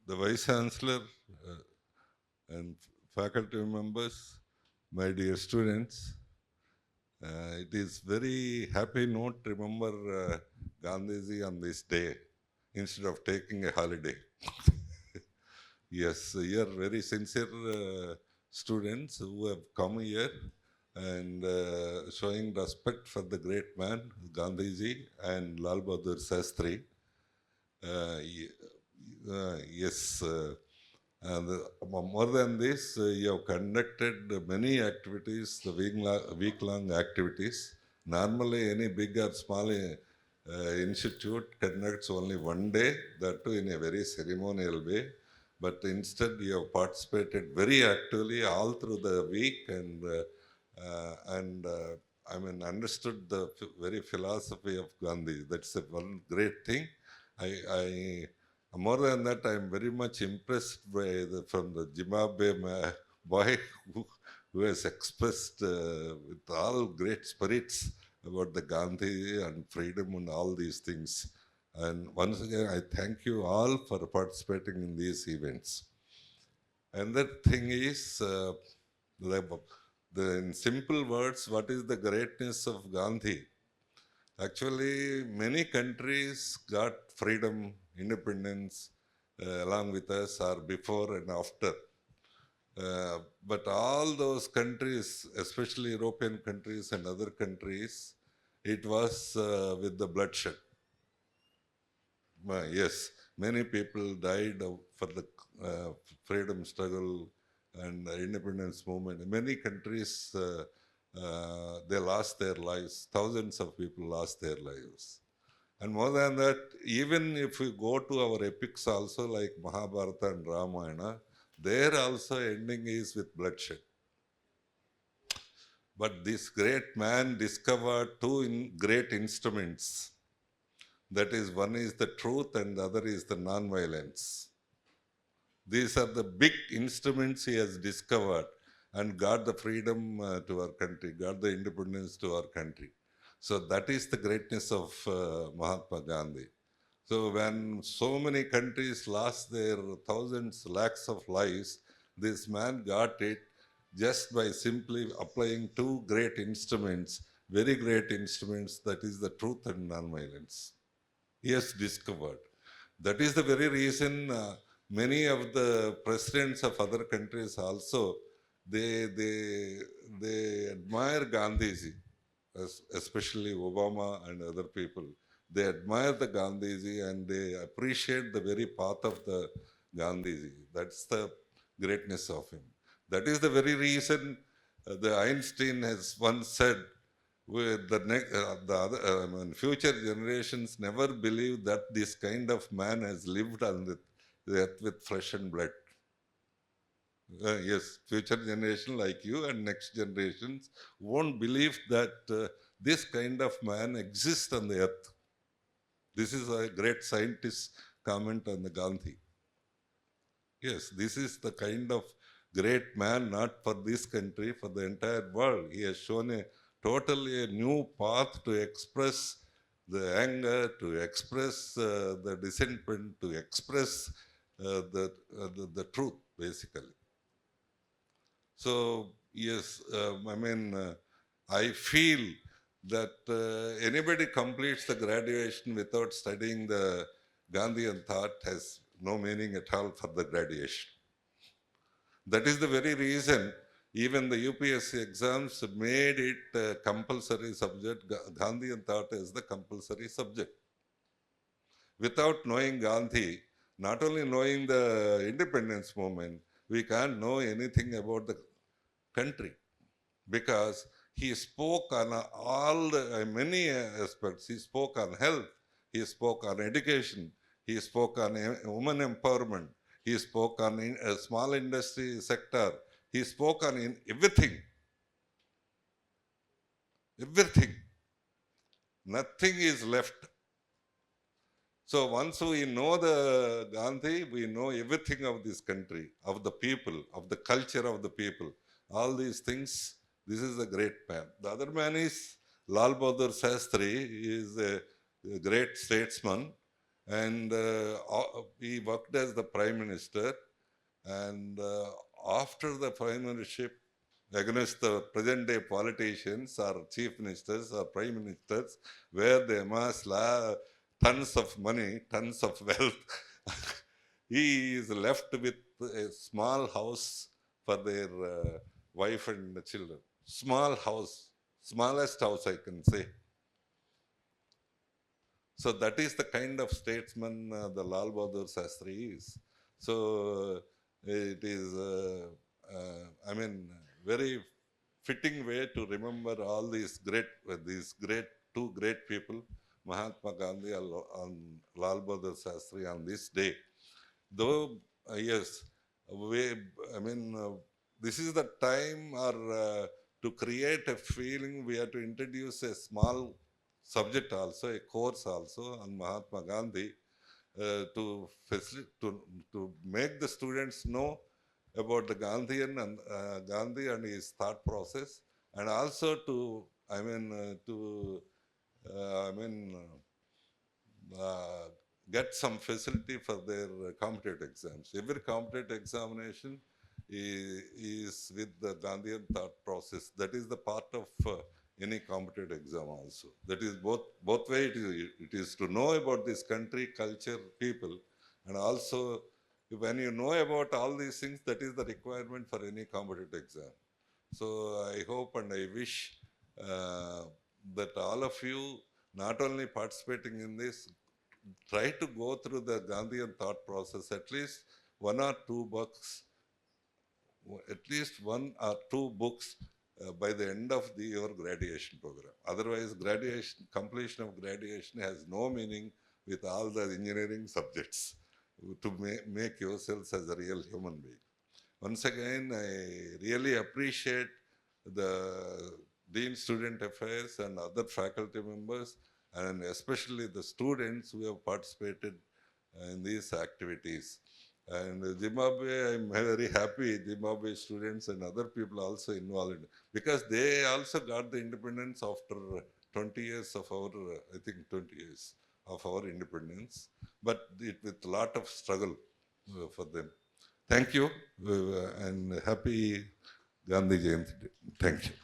the Vice Chancellor and faculty members, my dear students, it is very happy note to remember Gandhiji on this day instead of taking a holiday. Yes, you are very sincere students who have come here and showing respect for the great man, Gandhiji and Lal Bahadur Shastri. Yes, and more than this, you have conducted many activities, the week-long activities. Normally, any big or small institute conducts only one day, that too in a very ceremonial way. But instead, you have participated very actively all through the week and I mean, understood the very philosophy of Gandhi. That's a one great thing. I more than that, I am very much impressed by from the Zimbabwe boy who has expressed with all great spirits about the Gandhi and freedom and all these things. And once again, I thank you all for participating in these events. And that thing is, in simple words, what is the greatness of Gandhi? Actually, many countries got freedom, independence along with us or before and after. But all those countries, especially European countries and other countries, it was with the bloodshed. Yes, many people died for the freedom struggle and independence movement. In many countries, they lost their lives. Thousands of people lost their lives. And more than that, even if we go to our epics also, like Mahabharata and Ramayana, there also ending is with bloodshed. But this great man discovered two great instruments. That is, one is the truth and the other is the non-violence. These are the big instruments he has discovered and got the freedom to our country, got the independence to our country. So that is the greatness of Mahatma Gandhi. So when so many countries lost their thousands, lakhs of lives, this man got it just by simply applying two great instruments, very great instruments, that is the truth and nonviolence. He has discovered. That is the very reason many of the presidents of other countries also, they admire Gandhiji, especially Obama and other people. They admire the Gandhiji and they appreciate the very path of the Gandhiji. That's the greatness of him. That is the very reason the Einstein has once said, the other, future generations never believe that this kind of man has lived on the earth with flesh and blood. Yes, future generation like you and next generations won't believe that this kind of man exists on the earth. This is a great scientist comment on the Gandhi. Yes, this is the kind of great man, not for this country, for the entire world. He has shown a totally a new path to express the anger, to express the resentment, to express the truth, basically. So, yes, I feel that anybody completes the graduation without studying the Gandhian thought has no meaning at all for the graduation. That is the very reason even the UPSC exams made it a compulsory subject. Gandhian thought is the compulsory subject. Without knowing Gandhi, not only knowing the independence movement, we can't know anything about the country because he spoke on all the many aspects. He spoke on health, he spoke on education, he spoke on women empowerment, he spoke on a small industry sector, he spoke on everything. Everything. Nothing is left. So once we know the Gandhi, we know everything of this country, of the people, of the culture of the people. All these things, this is a great man. The other man is Lal Bahadur Shastri. He is a great statesman. And he worked as the Prime Minister. And after the Prime Ministership, against the present day politicians or chief ministers or prime ministers, where they amass tons of money, tons of wealth, he is left with a small house for their wife and the children. Small house, smallest house, I can say. So that is the kind of statesman the Lal Bahadur Shastri is. So it is, I mean, very fitting way to remember all these two great people, Mahatma Gandhi and Lal Bahadur Shastri on this day. Though, yes, we, I mean, this is the time or to create a feeling, we have to introduce a small subject also, a course also on Mahatma Gandhi to make the students know about the Gandhi and his thought process, and also to, I mean, I mean, uh, get some facility for their competitive exams. Every competitive examination is with the Gandhian thought process. That is the part of any competitive exam also. That is both way. It is to know about this country, culture, people, and also when you know about all these things, that is the requirement for any competitive exam. So I hope and I wish uh, that all of you not only participating in this, try to go through the Gandhian thought process, at least one or two books, at least one or two books by the end of your graduation program. Otherwise, completion of graduation has no meaning with all the engineering subjects to make yourselves as a real human being. Once again, I really appreciate the Dean Student Affairs and other faculty members, and especially the students who have participated in these activities. And Zimbabwe, I'm very happy Zimbabwe students and other people also involved, because they also got the independence after 20 years of our, I think 20 years of our independence, but with a lot of struggle for them. Thank you and happy Gandhi Jayanthi. Thank you.